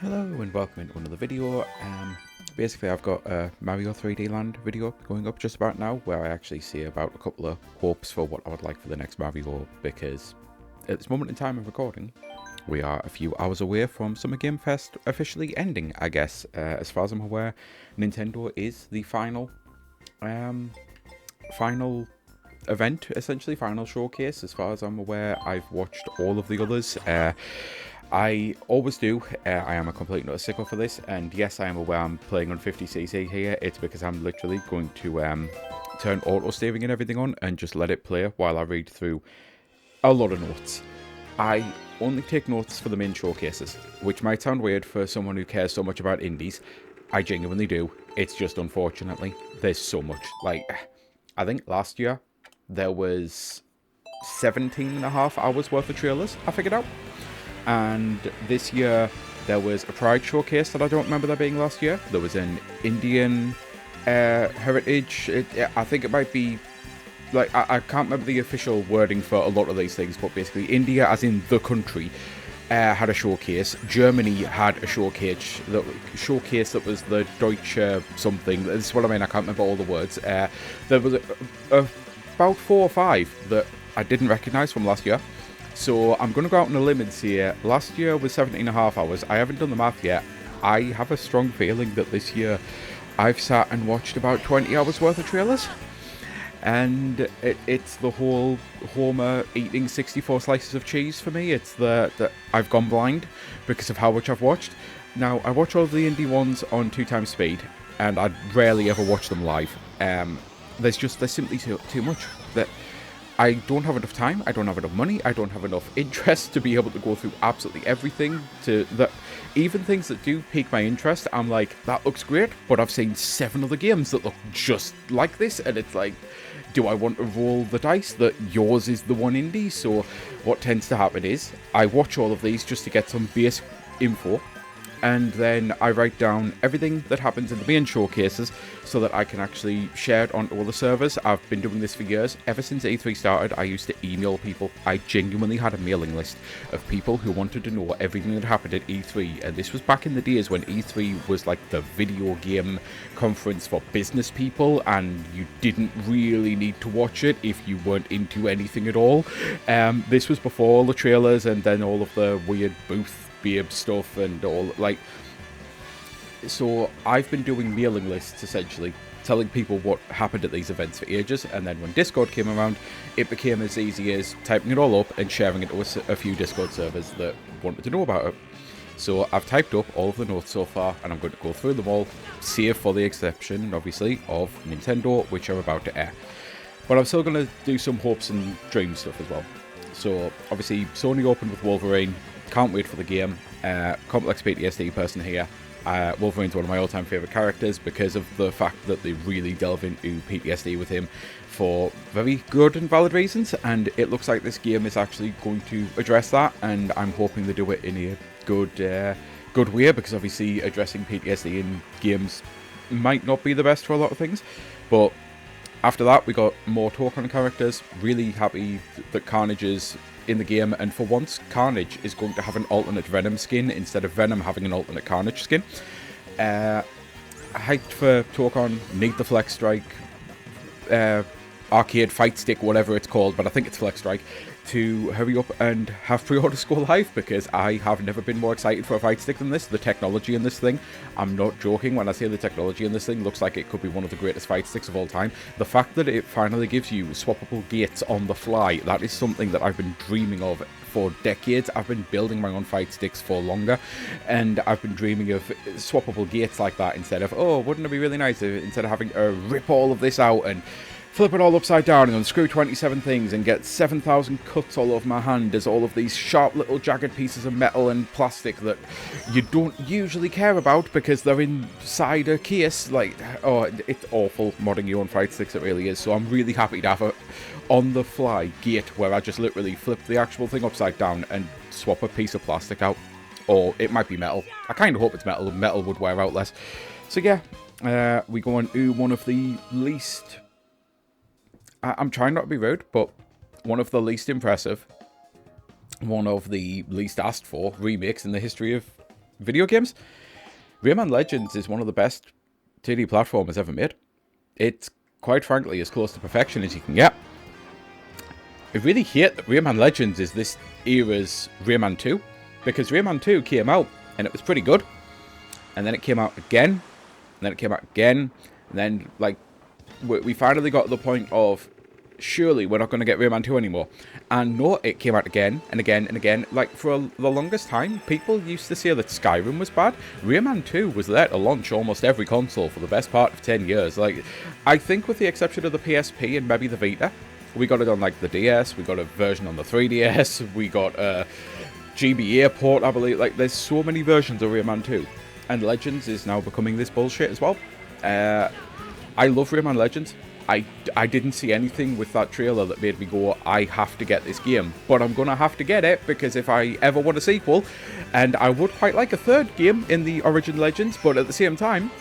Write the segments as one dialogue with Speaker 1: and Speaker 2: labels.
Speaker 1: Hello and welcome into another video. Basically I've got a Mario 3D Land video going up just about now where I actually see about a couple of hopes for what I would like for the next Mario, because at this moment in time of recording we are a few hours away from Summer Game Fest officially ending, I guess. As far as I'm aware, Nintendo is the final event, essentially final showcase. As far as I'm aware, I've watched all of the others. I always do. I am a complete nutter sicko for this, and yes, I am aware I'm playing on 50cc here. It's because I'm literally going to turn auto steering and everything on and just let it play while I read through a lot of notes. I only take notes for the main showcases, which might sound weird for someone who cares so much about indies. I genuinely do. It's just unfortunately there's so much. Like, I think last year there was 17 and a half hours worth of trailers I figured out. And this year there was a Pride showcase that I don't remember there being last year. There was an Indian heritage. I think it might be, like, I can't remember the official wording for a lot of these things, but basically India, as in the country, had a showcase. Germany had a showcase that was the Deutsche something. This is what I mean. I can't remember all the words. There was about 4 or 5 that I didn't recognise from last year. So I'm going to go out on a limb and say last year was 17.5 hours. I haven't done the math yet. I have a strong feeling that this year I've sat and watched about 20 hours worth of trailers. And it's the whole Homer eating 64 slices of cheese for me. It's the I've gone blind because of how much I've watched. Now, I watch all of the indie ones on 2x speed, and I rarely ever watch them live. There's simply too much that I don't have enough time, I don't have enough money, I don't have enough interest to be able to go through absolutely everything. Even things that do pique my interest, I'm like, that looks great, but I've seen 7 other games that look just like this, and it's like, do I want to roll the dice that yours is the one indie? So what tends to happen is, I watch all of these just to get some base info, and then I write down everything that happens in the main showcases so that I can actually share it onto all the servers. I've been doing this for years. Ever since E3 started, I used to email people. I genuinely had a mailing list of people who wanted to know everything that happened at E3, and this was back in the days when E3 was like the video game conference for business people, and you didn't really need to watch it if you weren't into anything at all. This was before all the trailers and then all of the weird booth beard stuff and all, like, so I've been doing mailing lists, essentially telling people what happened at these events for ages, and then when Discord came around, it became as easy as typing it all up and sharing it to a few Discord servers that wanted to know about it. So I've typed up all of the notes so far, and I'm going to go through them all, save for the exception, obviously, of Nintendo, which are about to air. But I'm still going to do some hopes and dreams stuff as well. So obviously Sony opened with Wolverine. Can't wait for the game. Complex PTSD person here. Wolverine's one of my all-time favourite characters because of the fact that they really delve into PTSD with him for very good and valid reasons, and it looks like this game is actually going to address that, and I'm hoping they do it in a good way, because obviously addressing PTSD in games might not be the best for a lot of things. But after that, we got more talk on characters. Really happy that Carnage is in the game, and for once, Carnage is going to have an alternate Venom skin instead of Venom having an alternate Carnage skin. Hyped for talk on Need the Flex Strike, arcade fight stick, whatever it's called, but I think it's Flex Strike, to hurry up and have pre-orders go live, because I have never been more excited for a fight stick than this. The technology in this thing, I'm not joking when I say the technology in this thing looks like it could be one of the greatest fight sticks of all time. The fact that it finally gives you swappable gates on the fly, that is something that I've been dreaming of for decades. I've been building my own fight sticks for longer, and I've been dreaming of swappable gates like that instead of, oh, wouldn't it be really nice if, instead of having to rip all of this out and flip it all upside down and unscrew 27 things and get 7,000 cuts all over my hand as all of these sharp little jagged pieces of metal and plastic that you don't usually care about because they're inside a case. Like, oh, it's awful modding your own fight sticks, it really is. So I'm really happy to have a on-the-fly gate where I just literally flip the actual thing upside down and swap a piece of plastic out. Or it might be metal. I kind of hope it's metal. Metal would wear out less. So yeah, we go on to one of the least... I'm trying not to be rude, but one of the least impressive, one of the least asked for remakes in the history of video games, Rayman Legends is one of the best 2D platformers ever made. It's, quite frankly, as close to perfection as you can get. I really hate that Rayman Legends is this era's Rayman 2, because Rayman 2 came out, and it was pretty good, and then it came out again, and then it came out again, and then, like, we finally got to the point of, surely we're not going to get Rayman 2 anymore. And no, it came out again, and again, and again. Like, for the longest time, people used to say that Skyrim was bad. Rayman 2 was there to launch almost every console for the best part of 10 years. Like, I think with the exception of the PSP and maybe the Vita, we got it on, like, the DS, we got a version on the 3DS, we got a GBA port, I believe. Like, there's so many versions of Rayman 2. And Legends is now becoming this bullshit as well. I love Rayman Legends. I didn't see anything with that trailer that made me go, I have to get this game. But I'm going to have to get it, because if I ever want a sequel, and I would quite like a third game in the Origin Legends, but at the same time,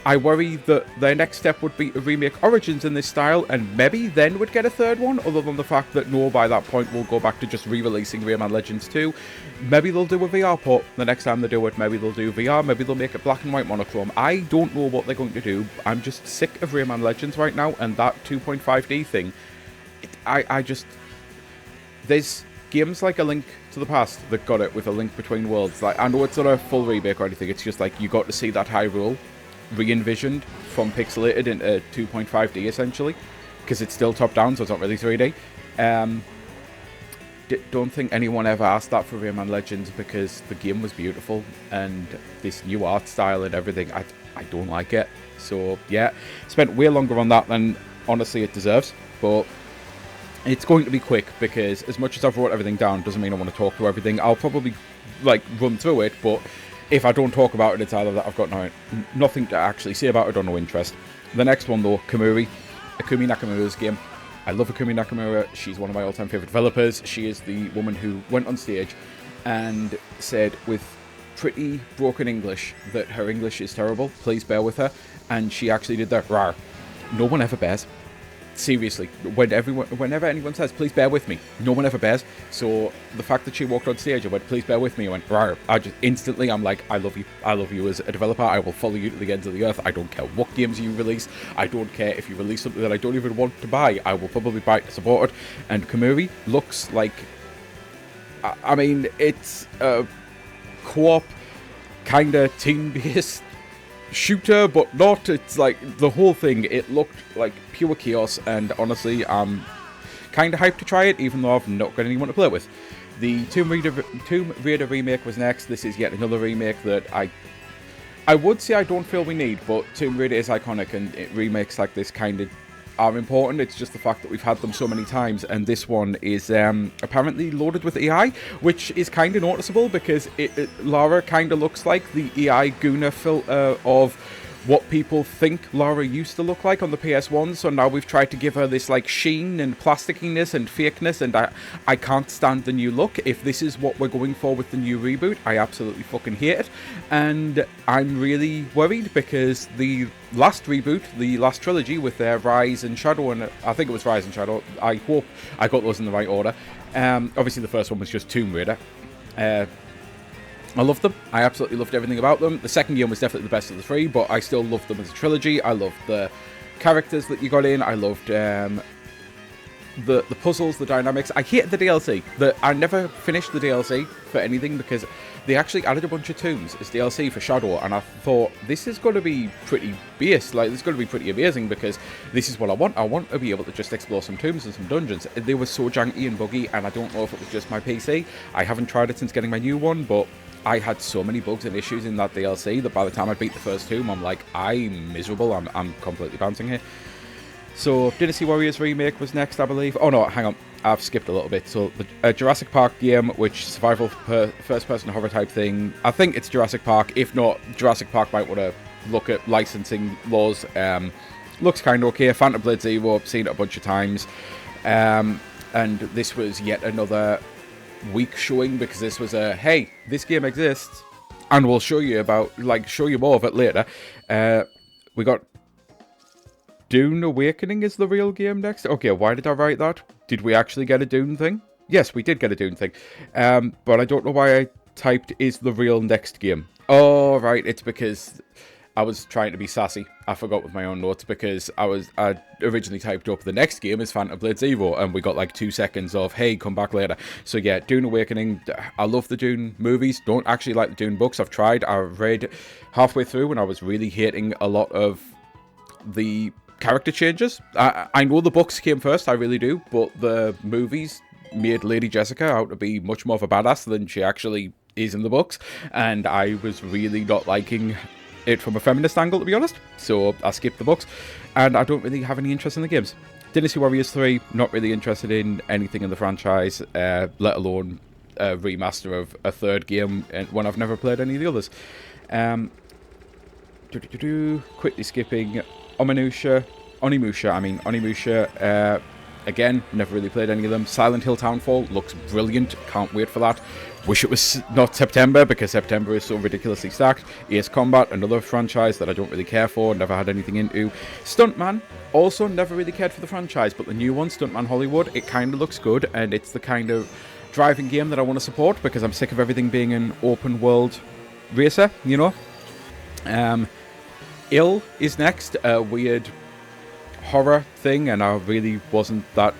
Speaker 1: I worry that their next step would be to remake Origins in this style, and maybe then would get a third one, other than the fact that no, by that point we'll go back to just re-releasing Rayman Legends 2. Maybe they'll do a VR port the next time they do it, maybe they'll do VR, maybe they'll make it black and white monochrome. I don't know what they're going to do. I'm just sick of Rayman Legends right now, and that 2.5D thing, there's games like A Link to the Past that got it with A Link Between Worlds. Like, I know it's not a full remake or anything, it's just like you got to see that Hyrule re-envisioned from pixelated into 2.5D essentially, because it's still top down, so it's not really 3D. Don't think anyone ever asked that for Rayman Legends, because the game was beautiful, and this new art style and everything, I don't like it. So yeah, spent way longer on that than honestly it deserves, but it's going to be quick, because as much as I've wrote everything down doesn't mean I want to talk through everything. I'll probably like run through it, but if I don't talk about it, it's either that I've got nothing to actually say about it or no interest. The next one, though, Kamuri. Akumi Nakamura's game. I love Akumi Nakamura. She's one of my all-time favourite developers. She is the woman who went on stage and said with pretty broken English that her English is terrible. Please bear with her. And she actually did that. Rawr. No one ever bears. Seriously, whenever anyone says, please bear with me, no one ever bears. So the fact that she walked on stage and went, please bear with me, I went, rawr. I just instantly, I'm like, I love you as a developer. I will follow you to the ends of the earth. I don't care what games you release. I don't care if you release something that I don't even want to buy. I will probably buy it to support it. And Kamuri looks like, I mean, it's a co-op kind of team-based shooter, but not. It's like the whole thing, it looked like pure chaos, and honestly I'm kind of hyped to try it, even though I've not got anyone to play with. The Tomb Raider remake was next. This is yet another remake that I would say I don't feel we need, but Tomb Raider is iconic, and remakes like this kind of are important. It's just the fact that we've had them so many times, and this one is apparently loaded with AI, which is kind of noticeable, because Lara kind of looks like the AI Guna filter of what people think Lara used to look like on the PS1, so now we've tried to give her this like sheen and plasticiness and fakeness, and I can't stand the new look. If this is what we're going for with the new reboot, I absolutely fucking hate it, and I'm really worried, because the last reboot, the last trilogy with Rise and Shadow, and I think it was Rise and Shadow, I hope I got those in the right order. Obviously the first one was just Tomb Raider. I loved them. I absolutely loved everything about them. The second game was definitely the best of the three, but I still loved them as a trilogy. I loved the characters that you got in. I loved the puzzles, the dynamics. I hated the DLC. I never finished the DLC for anything, because they actually added a bunch of tombs as DLC for Shadow, and I thought, this is going to be pretty base. Like, this is going to be pretty amazing, because this is what I want. I want to be able to just explore some tombs and some dungeons. They were so janky and buggy, and I don't know if it was just my PC. I haven't tried it since getting my new one, but I had so many bugs and issues in that DLC that by the time I beat the first tomb, I'm like, I'm miserable. I'm completely bouncing here. So, Dynasty Warriors remake was next, I believe. Oh no, hang on, I've skipped a little bit. So, the Jurassic Park game, which survival first-person horror type thing. I think it's Jurassic Park. If not, Jurassic Park might want to look at licensing laws. Looks kind of okay. Phantom Blade Zero, I've seen it a bunch of times. And this was yet another weak showing, because this was a, hey, this game exists, and we'll show you more of it later. We got Dune Awakening is the real game next. Okay, why did I write that? Did we actually get a Dune thing? Yes, we did get a Dune thing. But I don't know why I typed is the real next game. Oh, right. It's because I was trying to be sassy. I forgot with my own notes because I originally typed up the next game is Phantom Blade Zero, and we got like 2 seconds of, hey, come back later. So yeah, Dune Awakening. I love the Dune movies. Don't actually like the Dune books. I've tried. I read halfway through and I was really hating a lot of the character changes. I know the books came first, I really do, but the movies made Lady Jessica out to be much more of a badass than she actually is in the books, and I was really not liking it from a feminist angle, to be honest, so I skipped the books, and I don't really have any interest in the games. Dynasty Warriors 3, not really interested in anything in the franchise, let alone a remaster of a third game when I've never played any of the others. Quickly skipping Onimusha, again, never really played any of them. Silent Hill Townfall looks brilliant, can't wait for that. Wish it was not September, because September is so ridiculously stacked. Ace Combat, another franchise that I don't really care for, never had anything into. Stuntman, also never really cared for the franchise, but the new one, Stuntman Hollywood, it kind of looks good, and it's the kind of driving game that I want to support, because I'm sick of everything being an open world racer, you know? Ill is next, a weird horror thing, and I really wasn't that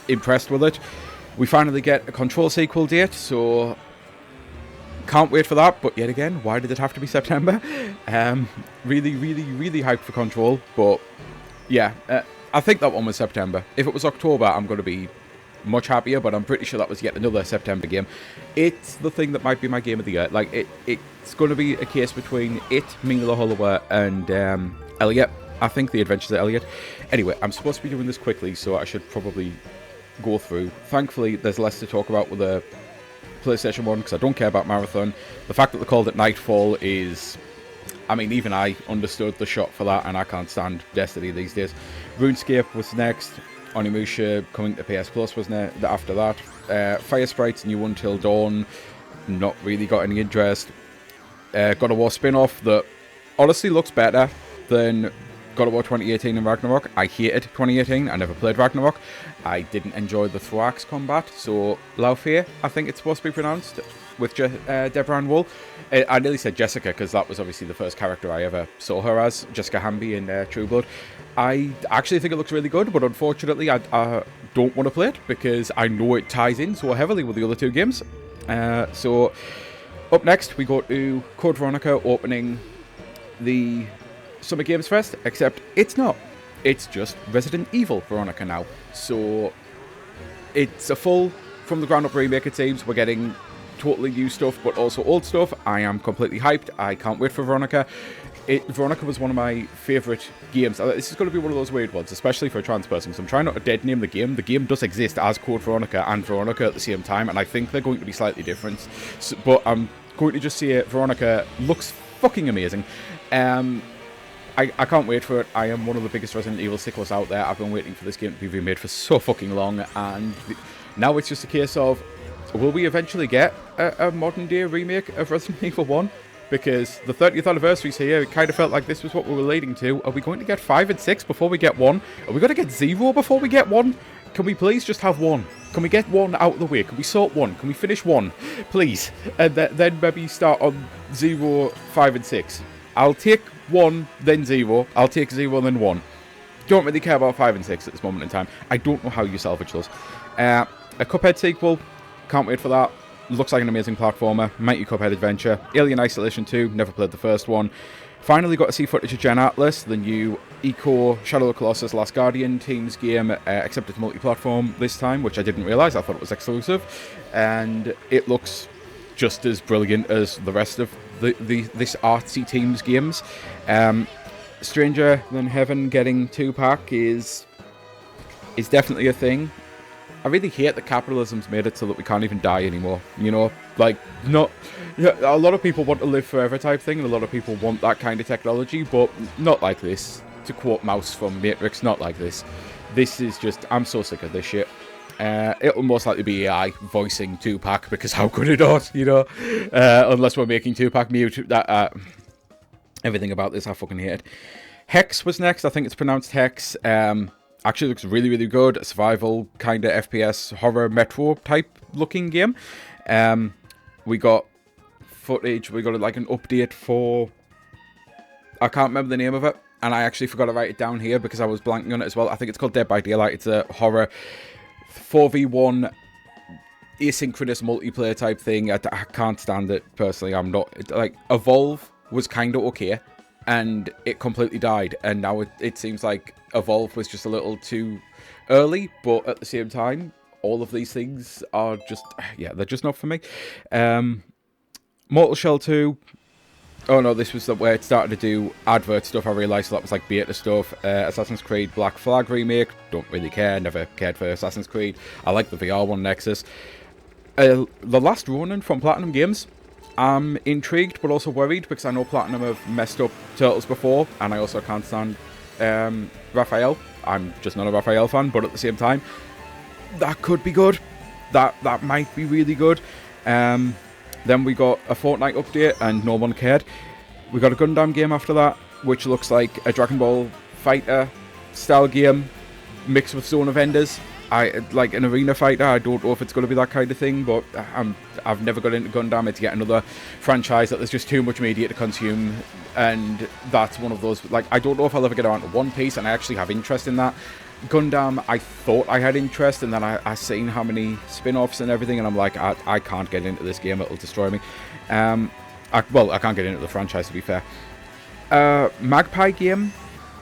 Speaker 1: impressed with it. We finally get a Control sequel date, so can't wait for that, but yet again, why did it have to be September? Really, really, really hyped for Control, but yeah, I think that one was September. If it was October, I'm going to be much happier, but I'm pretty sure that was yet another September game. It's the thing that might be my game of the year. Like, it's going to be a case between it, Mingla Holloway, and Elliot. I think The Adventures of Elliot. Anyway, I'm supposed to be doing this quickly, so I should probably go through. Thankfully, there's less to talk about with the PlayStation 1, because I don't care about Marathon. The fact that they called it Nightfall is... I mean, even I understood the shot for that, and I can't stand Destiny these days. RuneScape was next. Onimusha coming to PS Plus was after that. Fire Sprites New Until Dawn, not really got any interest. God of War spin-off that honestly looks better than God of War 2018 and Ragnarok. I hated 2018, I never played Ragnarok. I didn't enjoy the Thrax combat, so Laufey, I think it's supposed to be pronounced, with Deborah Ann Wool. I nearly said Jessica, because that was obviously the first character I ever saw her as, Jessica Hamby in True Blood. I actually think it looks really good, but unfortunately I don't want to play it, because I know it ties in so heavily with the other two games. So, up next we go to Code Veronica opening the Summer Games Fest, except it's not. It's just Resident Evil Veronica now. So, it's a full, from the ground up remake, it seems. We're getting totally new stuff, but also old stuff. I am completely hyped. I can't wait for Veronica. Veronica was one of my favourite games. This is going to be one of those weird ones, especially for a trans person, so I'm trying not to dead name the game. The game does exist as Code Veronica and Veronica at the same time, and I think they're going to be slightly different. So, but I'm going to just say Veronica looks fucking amazing. I can't wait for it. I am one of the biggest Resident Evil sticklers out there. I've been waiting for this game to be remade for so fucking long, and now it's just a case of, will we eventually get a modern day remake of Resident Evil 1? Because the 30th anniversary's here, it kind of felt like this was what we were leading to. Are we going to get 5 and 6 before we get 1? Are we going to get 0 before we get 1? Can we please just have 1? Can we get 1 out of the way? Can we sort 1? Can we finish 1? Please. And then maybe start on 0, 5 and 6. I'll take 1, then 0. I'll take 0, then 1. Don't really care about 5 and 6 at this moment in time. I don't know how you salvage those. A Cuphead sequel. Can't wait for that. Looks like an amazing platformer. Mighty Cuphead Adventure. Alien Isolation 2. Never played the first one. Finally got to see footage of Gen Atlas, the new Eco Shadow of the Colossus Last Guardian Teams game, except it's multi-platform this time, which I didn't realise. I thought it was exclusive. And it looks just as brilliant as the rest of this artsy Teams games. Stranger Than Heaven getting 2-pack is definitely a thing. I really hate that capitalism's made it so that we can't even die anymore, you know? Like, not... A lot of people want to live forever type thing, and a lot of people want that kind of technology, but not like this. To quote Mouse from Matrix, not like this. This is just... I'm so sick of this shit. It'll most likely be AI voicing 2-pack, because how could it not, you know? Unless we're making 2-pack mute. Everything about this, I fucking hate it. Hex was next. I think it's pronounced Hex. Actually looks really, really good. A survival kind of FPS horror metro type looking game. We got footage. We got like an update for... I can't remember the name of it, and I actually forgot to write it down here because I was blanking on it as well. I think it's called Dead by Daylight. It's a horror 4v1 asynchronous multiplayer type thing. I can't stand it, personally. I'm not... Like, Evolve was kind of okay, and it completely died, and now it seems like Evolve was just a little too early, but at the same time, all of these things are just... Yeah, they're just not for me. Mortal Shell 2... Oh no, this was where it started to do advert stuff. I realised that was like beta stuff. Assassin's Creed Black Flag remake. Don't really care. Never cared for Assassin's Creed. I like the VR one, Nexus. The Last Ronin from Platinum Games. I'm intrigued but also worried because I know Platinum have messed up Turtles before, and I also can't stand Raphael. I'm just not a Raphael fan, but at the same time, that could be good. That might be really good. Then we got a Fortnite update, and no one cared. We got a Gundam game after that, which looks like a Dragon Ball Fighter style game mixed with Zone of Enders. I like an arena fighter. I don't know if it's going to be that kind of thing, but I've never got into Gundam. It's yet another franchise that there's just too much media to consume, and that's one of those. Like, I don't know if I'll ever get around to One Piece, and I actually have interest in that. Gundam, I thought I had interest, and then I seen how many spin-offs and everything, and I'm like, I can't get into this game. It'll destroy me. I can't get into the franchise, to be fair. Magpie game.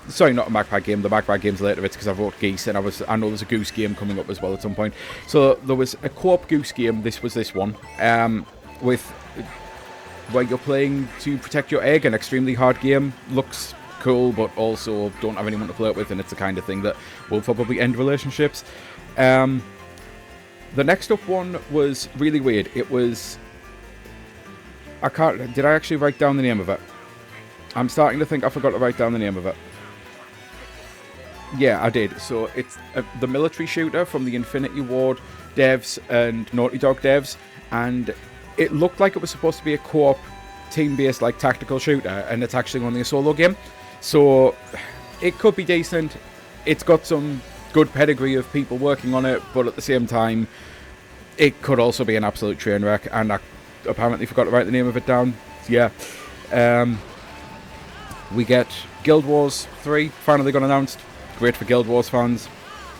Speaker 1: Sorry, not a Magpie game. The Magpie game's later. It's because I wrote Geese, and I know there's a Goose game coming up as well at some point. So there was a co-op Goose game. This was this one, with where you're playing to protect your egg. An extremely hard game. Looks cool, but also don't have anyone to play it with, and it's the kind of thing that will probably end relationships. The next up one was really weird. It was... Did I actually write down the name of it? I'm starting to think I forgot to write down the name of it. Yeah, I did. So it's the military shooter from the Infinity Ward devs and Naughty Dog devs, and it looked like it was supposed to be a co-op team-based like tactical shooter, and it's actually only a solo game. So it could be decent. It's got some good pedigree of people working on it, but at the same time, it could also be an absolute train wreck, and I apparently forgot to write the name of it down. Yeah. We get Guild Wars 3 finally got announced. Great for Guild Wars fans.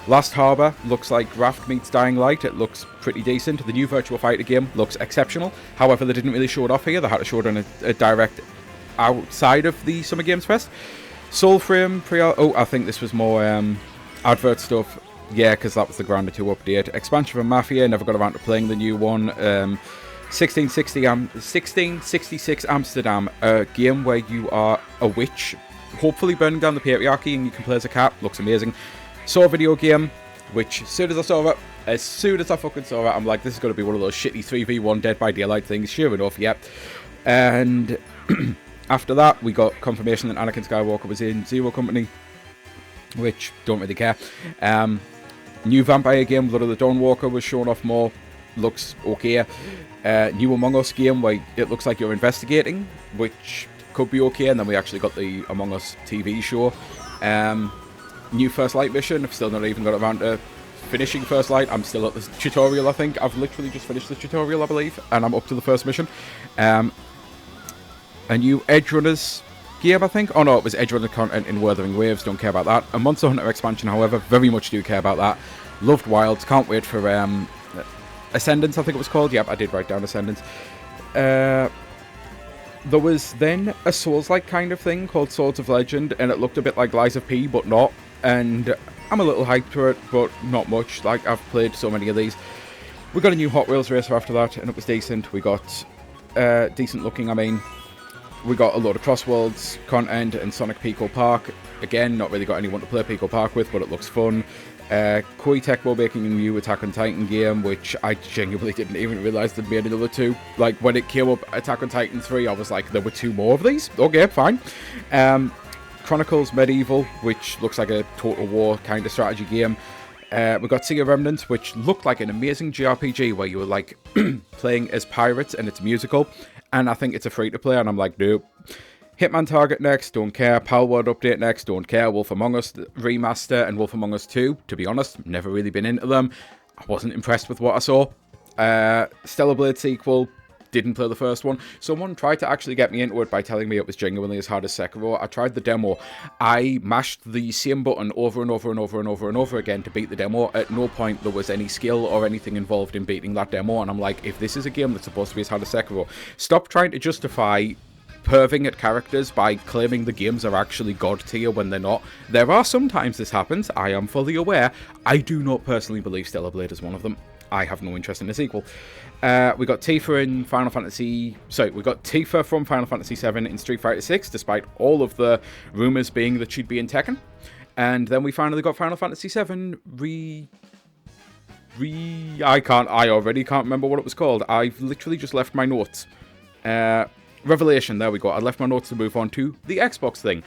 Speaker 1: Last Harbour looks like Raft meets Dying Light. It looks pretty decent. The new Virtua Fighter game looks exceptional. However, they didn't really show it off here. They had to show it on a direct outside of the Summer Games Fest. Soulframe I think this was more advert stuff. Yeah, because that was the Grounded 2 update. Expansion of Mafia, never got around to playing the new one. 1666 Amsterdam, a game where you are a witch, hopefully burning down the patriarchy, and you can play as a cat. Looks amazing. Saw a video game, which as soon as I fucking saw it, I'm like, this is going to be one of those shitty 3v1 Dead by Daylight things. Sure enough, yep. And after that, we got confirmation that Anakin Skywalker was in Zero Company, which don't really care. New vampire game, Blood of the Dawnwalker, was shown off more. Looks okay. New Among Us game where it looks like you're investigating, which could be okay. And then we actually got the Among Us TV show. New First Light mission. I've still not even got around to finishing First Light. I'm still at the tutorial, I think. I've literally just finished the tutorial, I believe, and I'm up to the first mission. A new Edge Runners game, I think. Oh no, it was Edge Runner content in Wuthering Waves. Don't care about that. A Monster Hunter expansion, however, very much do care about that. Loved Wilds. Can't wait for Ascendance, I think it was called. Yep, I did write down Ascendance. There was then a Souls-like kind of thing called Swords of Legend, and it looked a bit like Lies of P, but not. And I'm a little hyped for it, but not much. Like, I've played so many of these. We got a new Hot Wheels racer after that, and it was decent. We got decent looking, I mean. We got a load of Crossworlds content and Sonic Pico Park. Again, not really got anyone to play Pico Park with, but it looks fun. Koei Tecmo making a new Attack on Titan game, which I genuinely didn't even realise they'd made another two. Like, when it came up, Attack on Titan 3, I was like, there were two more of these? Okay, fine. Chronicles Medieval, which looks like a Total War kind of strategy game. We got Sea of Remnants, which looked like an amazing JRPG where you were, like, playing as pirates, and it's musical. And I think it's a free-to-play, and I'm like, nope. Hitman Target next, don't care. Palworld update next, don't care. Wolf Among Us remaster and Wolf Among Us 2, to be honest, never really been into them. I wasn't impressed with what I saw. Stellar Blade sequel, didn't play the first one. Someone tried to actually get me into it by telling me it was genuinely as hard as Sekiro. I tried the demo. I mashed the same button over and over and over and over and over again to beat the demo. At no point there was any skill or anything involved in beating that demo, and I'm like, if this is a game that's supposed to be as hard as Sekiro, stop trying to justify perving at characters by claiming the games are actually god tier when they're not. There are sometimes this happens, I am fully aware. I do not personally believe Stellar Blade is one of them. I have no interest in a sequel. We got Tifa in Final Fantasy... Sorry, we got Tifa from Final Fantasy VII in Street Fighter VI, despite all of the rumours being that she'd be in Tekken. And then we finally got Final Fantasy VII I already can't remember what it was called. I've literally just left my notes. Revelation, there we go. I left my notes to move on to the Xbox thing.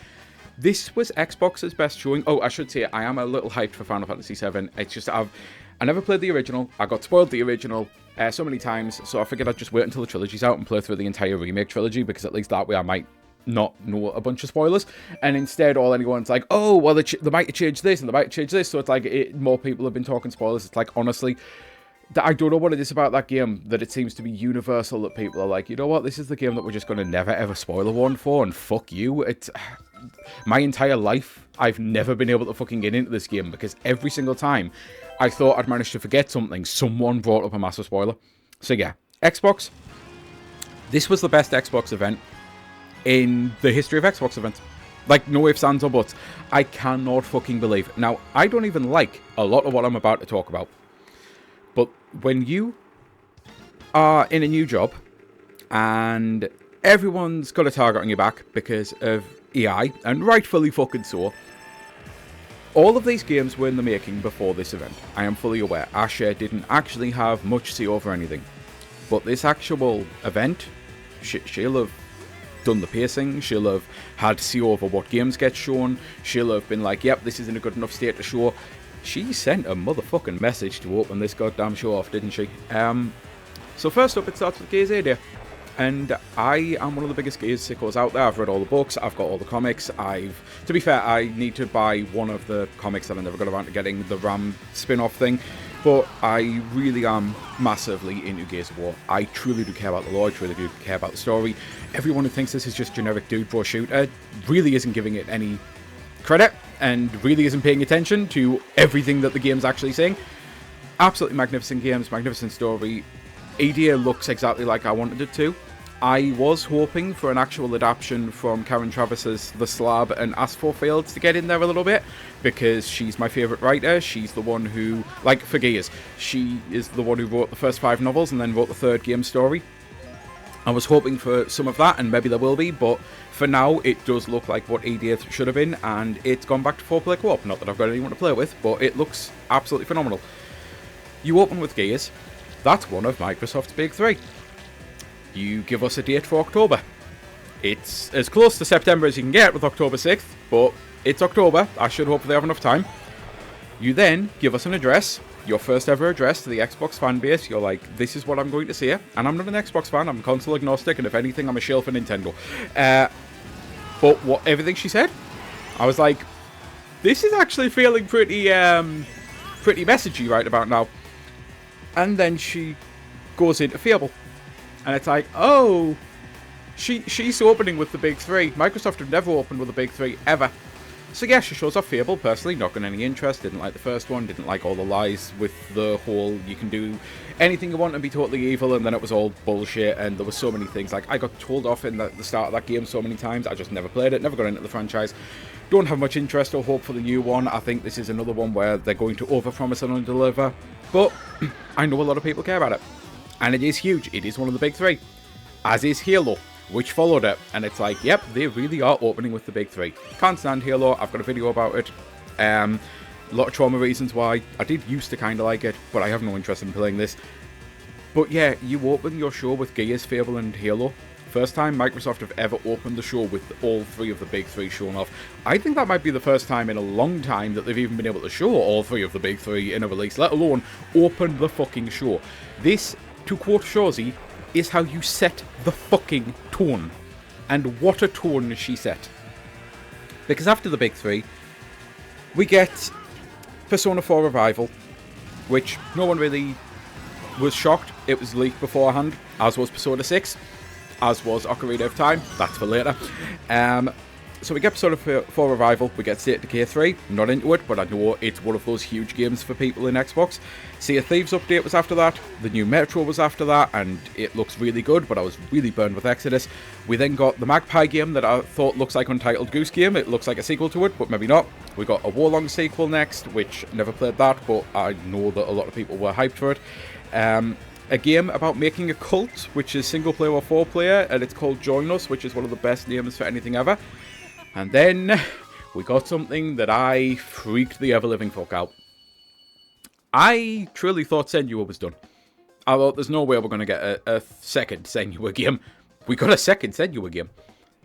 Speaker 1: This was Xbox's best showing. Oh, I should say, I am a little hyped for Final Fantasy VII. It's just, I never played the original. I got spoiled the original so many times, so I figured I'd just wait until the trilogy's out and play through the entire remake trilogy, because at least that way I might not know a bunch of spoilers. And instead, all anyone's like, oh, well, they might have changed this and they might have changed this, so it's like more people have been talking spoilers. It's like, honestly, I don't know what it is about that game that it seems to be universal that people are like, you know what, this is the game that we're just going to never ever spoil a one for, and fuck you. It's my entire life, I've never been able to fucking get into this game, because every single time I thought I'd managed to forget something, someone brought up a massive spoiler. So yeah, Xbox. This was the best Xbox event in the history of Xbox events. Like, no ifs, ands, or buts. I cannot fucking believe it. Now, I don't even like a lot of what I'm about to talk about. But when you are in a new job and everyone's got a target on your back because of EI, and rightfully fucking so, all of these games were in the making before this event. I am fully aware. Asher didn't actually have much say over anything. But this actual event, she'll have done the pacing, she'll have had say over what games get shown, she'll have been like, yep, this is in a good enough state to show. She sent a motherfucking message to open this goddamn show off, didn't she? So first up, it starts with Gears 8. And I am one of the biggest Gears sickos out there. I've read all the books, I've got all the comics. To be fair, I need to buy one of the comics that I never got around to getting, the Ram spin-off thing. But I really am massively into Gears of War. I truly do care about the lore, I truly do care about the story. Everyone who thinks this is just generic dude bro shooter really isn't giving it any credit, and really isn't paying attention to everything that the game's actually saying. Absolutely magnificent games, magnificent story. EDA looks exactly like I wanted it to. I was hoping for an actual adaptation from Karen Travis's The Slab and Ask for Fields to get in there a little bit, because she's my favourite writer. She's the one who, like for Gears, she is the one who wrote the first 5 novels and then wrote the 3rd game story. I was hoping for some of that, and maybe there will be, but for now, it does look like what EDA should have been, and it's gone back to 4-player co-op. Not that I've got anyone to play with, but it looks absolutely phenomenal. You open with Gears. That's one of Microsoft's big 3. You give us a date for October. It's as close to September as you can get with October 6th, but it's October. I should hope they have enough time. You then give us an address, your first ever address to the Xbox fan base. You're like, this is what I'm going to say. And I'm not an Xbox fan, I'm console agnostic, and if anything, I'm a shill for Nintendo. But everything she said, I was like, this is actually feeling pretty messagey right about now. And then she goes into Fable. And it's like, oh, she's opening with the big 3. Microsoft have never opened with the big 3, ever. So yeah, she shows off Fable. Personally, not got any interest. Didn't like the first one. Didn't like all the lies with the whole, you can do anything you want and be totally evil, and then it was all bullshit, and there were so many things. Like, I got told off in the start of that game so many times. I just never played it, never got into the franchise. Don't have much interest or hope for the new one. I think this is another one where they're going to overpromise and underdeliver. But I know a lot of people care about it. And it is huge. It is one of the big 3. As is Halo, which followed it. And it's like, yep, they really are opening with the big 3. Can't stand Halo. I've got a video about it. A lot of trauma reasons why. I did used to kind of like it, but I have no interest in playing this. But yeah, you open your show with Gears, Fable, and Halo. First time Microsoft have ever opened the show with all 3 of the big 3 shown off. I think that might be the first time in a long time that they've even been able to show all 3 of the big 3 in a release, let alone open the fucking show. This, to quote Shorzy, is how you set the fucking tone. And what a tone she set. Because after the big 3, we get Persona 4 Revival, which no one really was shocked it was leaked beforehand, as was Persona 6, as was Ocarina of Time. That's for later. So we get Persona 4 Revival, we get State of Decay 3, not into it, but I know it's one of those huge games for people in Xbox. Sea of Thieves update was after that, the new Metro was after that, and it looks really good, but I was really burned with Exodus. We then got the Magpie game that I thought looks like Untitled Goose Game. It looks like a sequel to it, but maybe not. We got a Warlong sequel next, which never played that, but I know that a lot of people were hyped for it. A game about making a cult, which is single player or 4 player, and it's called Join Us, which is one of the best names for anything ever. And then we got something that I freaked the ever-living fuck out. I truly thought Senua was done. I thought there's no way we're going to get a second Senua game. We got a second Senua game.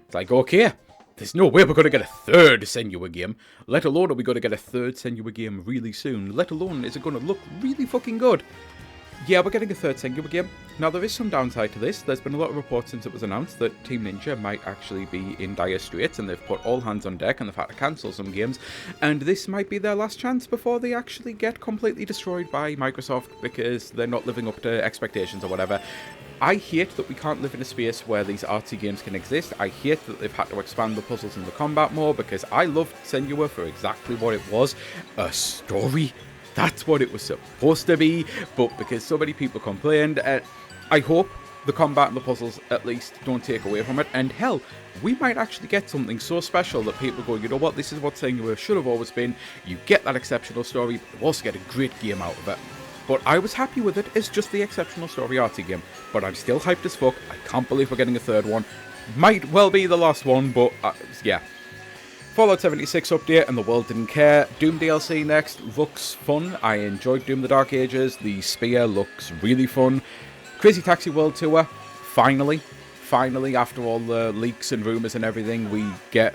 Speaker 1: It's like, okay, there's no way we're going to get a third Senua game. Let alone are we going to get a third Senua game really soon. Let alone is it going to look really fucking good. Yeah, we're getting a third Senua game. Now, there is some downside to this. There's been a lot of reports since it was announced that Team Ninja might actually be in dire straits and they've put all hands on deck and they've had to cancel some games. And this might be their last chance before they actually get completely destroyed by Microsoft because they're not living up to expectations or whatever. I hate that we can't live in a space where these artsy games can exist. I hate that they've had to expand the puzzles and the combat more because I loved Senua for exactly what it was. A story. That's what it was supposed to be, but because so many people complained, I hope the combat and the puzzles at least don't take away from it, and hell, we might actually get something so special that people go, you know what, this is what Senua should have always been. You get that exceptional story, but you also get a great game out of it. But I was happy with it as just the exceptional story artsy game, but I'm still hyped as fuck. I can't believe we're getting a third one. Might well be the last one, but yeah. Fallout 76 update and the world didn't care. Doom DLC next, looks fun. I enjoyed Doom the Dark Ages. The Spear looks really fun. Crazy Taxi World Tour, finally after all the leaks and rumours and everything, we get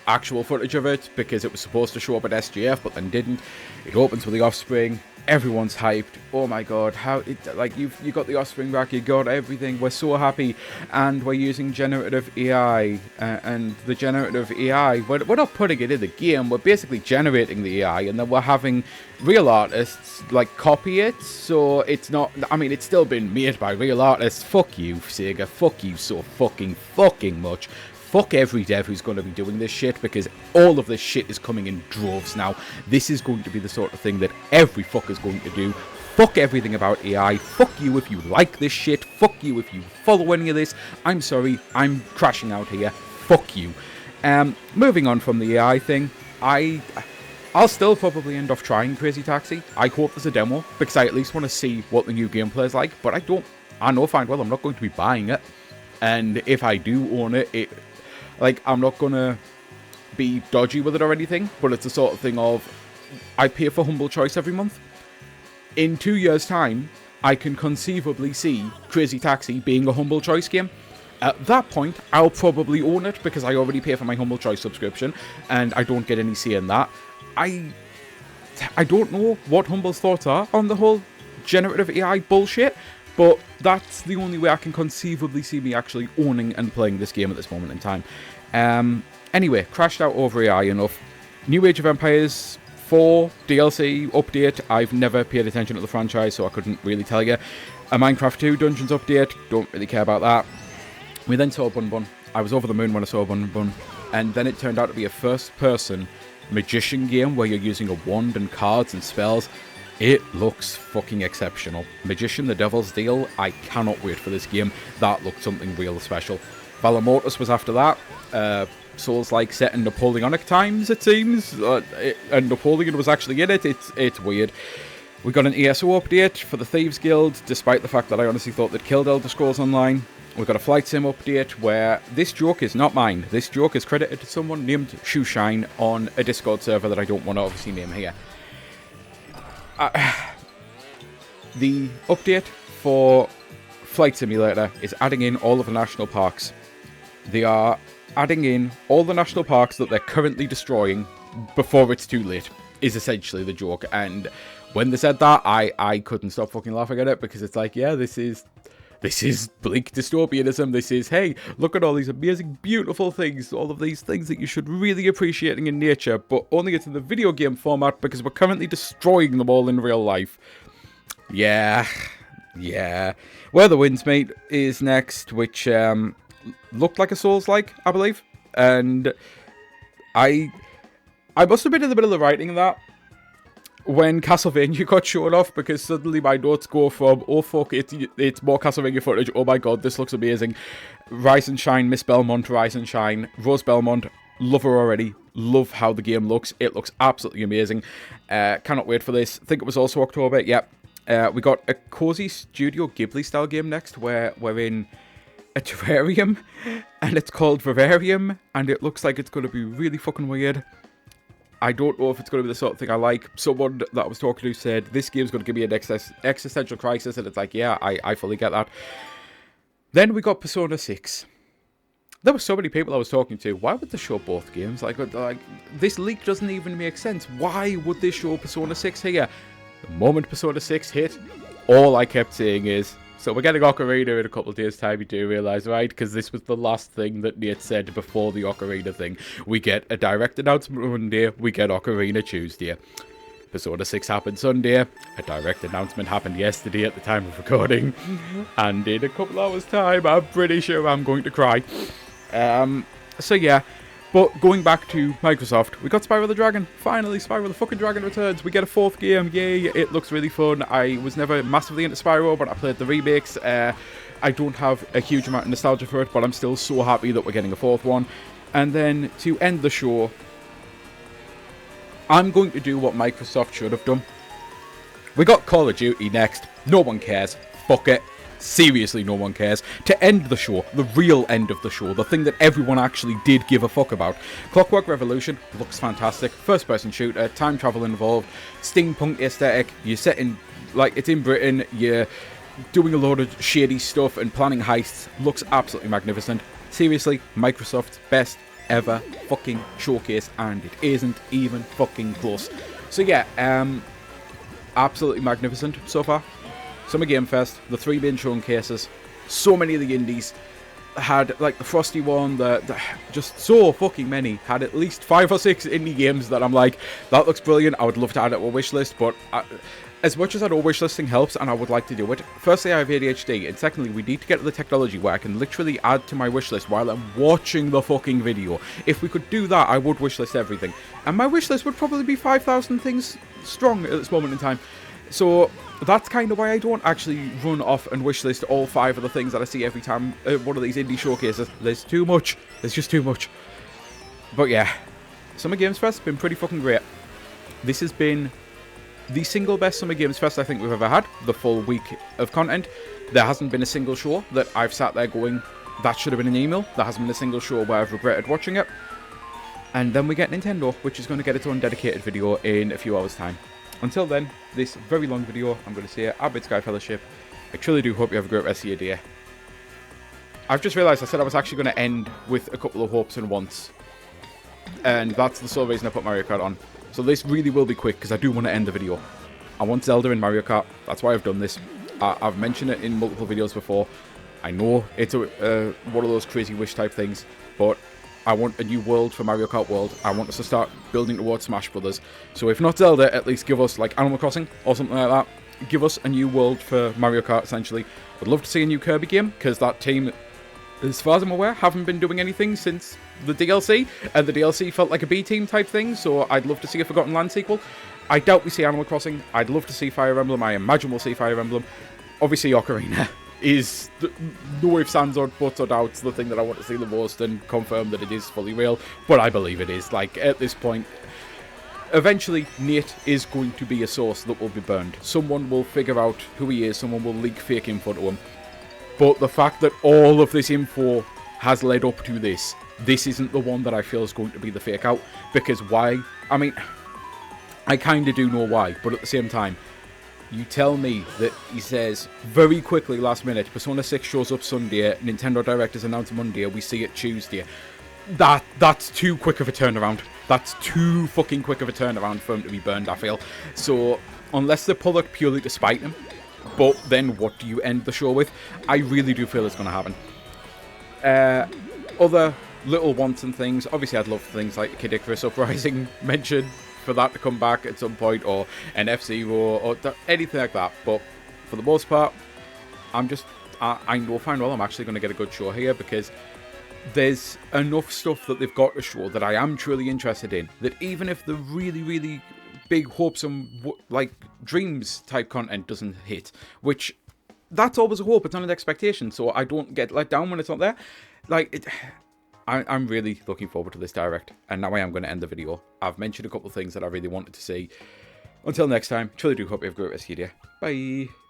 Speaker 1: actual footage of it because it was supposed to show up at SGF but then didn't. It opens with the Offspring. Everyone's hyped. Oh my god, how it, like you got the Offspring back, you got everything. We're so happy, and we're using generative AI, and the generative AI. We're not putting it in the game. We're basically generating the AI, and then we're having real artists like copy it. So it's not. I mean, it's still been made by real artists. Fuck you, Sega. Fuck you so fucking much. Fuck every dev who's going to be doing this shit, because all of this shit is coming in droves now. This is going to be the sort of thing that every fucker's going to do. Fuck everything about AI. Fuck you if you like this shit. Fuck you if you follow any of this. I'm sorry, I'm crashing out here. Fuck you. Moving on from the AI thing, I'll still probably end up trying Crazy Taxi. I hope there's a demo, because I at least want to see what the new gameplay is like, but I know fine well I'm not going to be buying it. And if I do own it, like, I'm not going to be dodgy with it or anything, but it's the sort of thing of, I pay for Humble Choice every month. In 2 years' time, I can conceivably see Crazy Taxi being a Humble Choice game. At that point, I'll probably own it, because I already pay for my Humble Choice subscription, and I don't get any say in that. I don't know what Humble's thoughts are on the whole generative AI bullshit, but that's the only way I can conceivably see me actually owning and playing this game at this moment in time. Anyway, crashed out over AI enough. New Age of Empires 4 DLC update. I've never paid attention to the franchise, so I couldn't really tell you. A Minecraft 2 Dungeons update. Don't really care about that. We then saw Bun Bun. I was over the moon when I saw Bun Bun. And then it turned out to be a first-person magician game where you're using a wand and cards and spells. It looks fucking exceptional. Magician the Devil's Deal, I cannot wait for this game. That looked something real special. Valar Mortis was after that. Souls-like set in Napoleonic times, it seems. And Napoleon was actually in it. It's weird. We got an ESO update for the Thieves Guild, despite the fact that I honestly thought they'd killed Elder Scrolls Online. We've got a Flight Sim update where this joke is not mine. This joke is credited to someone named Shoeshine on a Discord server that I don't want to obviously name here. The update for Flight Simulator is adding in all of the national parks. They are adding in all the national parks that they're currently destroying before it's too late, is essentially the joke. And when they said that, I couldn't stop fucking laughing at it, because it's like, yeah, this is bleak dystopianism. This is, hey, look at all these amazing, beautiful things, all of these things that you should really appreciating in nature, but only it's in the video game format because we're currently destroying them all in real life. Yeah, Yeah. Where the Winds Meet is next, which looked like a Souls-like, I believe. And I must have been in the middle of writing that when Castlevania got shown off, because suddenly my notes go from, oh fuck, it's more Castlevania footage, oh my god, this looks amazing, Rise and Shine, Miss Belmont, Rise and Shine, Rose Belmont, love her already, love how the game looks, it looks absolutely amazing, cannot wait for this. I think it was also October, yep. We got a cozy Studio Ghibli style game next, where we're in a terrarium, and it's called Vivarium, and it looks like it's going to be really fucking weird. I don't know if it's going to be the sort of thing I like. Someone that I was talking to said, this game's going to give me an existential crisis, and it's like, yeah, I fully get that. Then we got Persona 6. There were so many people I was talking to. Why would they show both games? Like this leak doesn't even make sense. Why would they show Persona 6 here? The moment Persona 6 hit, all I kept saying is, so we're getting Ocarina in a couple of days' time, you do realise, right? Because this was the last thing that Nate said before the Ocarina thing. We get a direct announcement Monday, we get Ocarina Tuesday. Persona 6 happened Sunday, a direct announcement happened yesterday at the time of recording, and in a couple hours' time, I'm pretty sure I'm going to cry. So yeah. But going back to Microsoft, we got Spyro the Dragon. Finally, Spyro the fucking Dragon returns. We get a 4th game. Yay, it looks really fun. I was never massively into Spyro, but I played the remakes. I don't have a huge amount of nostalgia for it, but I'm still so happy that we're getting a 4th one. And then, to end the show, I'm going to do what Microsoft should have done. We got Call of Duty next. No one cares. Fuck it. Seriously, no one cares. To end the show, the real end of the show, the thing that everyone actually did give a fuck about. Clockwork Revolution looks fantastic. First-person shooter, time travel involved, steampunk aesthetic. You're set in, like, it's in Britain. You're doing a load of shady stuff and planning heists. Looks absolutely magnificent. Seriously, Microsoft's best ever fucking showcase, and it isn't even fucking close. So yeah, absolutely magnificent so far. Summer Game Fest, the 3 main showcases, so many of the indies had, like, the Frosty one, just so fucking many, had at least 5 or 6 indie games that I'm like, that looks brilliant, I would love to add it to a wish list, but as much as I know wish listing helps and I would like to do it, firstly I have ADHD, and secondly we need to get to the technology where I can literally add to my wish list while I'm watching the fucking video. If we could do that, I would wish list everything, and my wish list would probably be 5,000 things strong at this moment in time. So that's kind of why I don't actually run off and wishlist all 5 of the things that I see every time one of these indie showcases. There's too much. There's just too much. But yeah, Summer Games Fest has been pretty fucking great. This has been the single best Summer Games Fest I think we've ever had. The full week of content. There hasn't been a single show that I've sat there going, that should have been an email. There hasn't been a single show where I've regretted watching it. And then we get Nintendo, which is going to get its own dedicated video in a few hours' time. Until then, this very long video, I'm going to say, I've been Sky Fellowship. I truly do hope you have a great rest of your day. I've just realised I said I was actually going to end with a couple of hopes and wants. And that's the sole reason I put Mario Kart on. So this really will be quick, because I do want to end the video. I want Zelda in Mario Kart. That's why I've done this. I've mentioned it in multiple videos before. I know it's one of those crazy wish type things, but I want a new world for Mario Kart World. I want us to start building towards Smash Brothers. So if not Zelda, at least give us like Animal Crossing or something like that. Give us a new world for Mario Kart, essentially. Would love to see a new Kirby game, because that team, as far as I'm aware, haven't been doing anything since the DLC. And the DLC felt like a B-team type thing, so I'd love to see a Forgotten Land sequel. I doubt we see Animal Crossing. I'd love to see Fire Emblem. I imagine we'll see Fire Emblem. Obviously, Ocarina is no ifs, ands, or buts, or doubts the thing that I want to see the most, and confirm that it is fully real, but I believe it is. Like, at this point, eventually Nate is going to be a source that will be burned. Someone will figure out who he is, someone will leak fake info to him, but the fact that all of this info has led up to this isn't the one that I feel is going to be the fake out, because why? I mean, I kind of do know why, but at the same time, you tell me that he says very quickly last minute, Persona 6 shows up Sunday, Nintendo Direct is announced Monday, we see it Tuesday. That's too quick of a turnaround. That's too fucking quick of a turnaround for him to be burned, I feel. So, unless they pull it purely to spite him, but then what do you end the show with? I really do feel it's going to happen. Other little wants and things, obviously I'd love things like Kid Icarus Uprising mentioned, for that to come back at some point, or an F-Zero, or anything like that, but for the most part, I know fine well I'm actually going to get a good show here, because there's enough stuff that they've got to show that I am truly interested in, that even if the really, really big hopes and like dreams type content doesn't hit, which that's always a hope, it's not an expectation, so I don't get let down when it's not there. I'm really looking forward to this direct, and now I am going to end the video. I've mentioned a couple of things that I really wanted to see. Until next time, truly do hope you have a great rest of your day. Bye.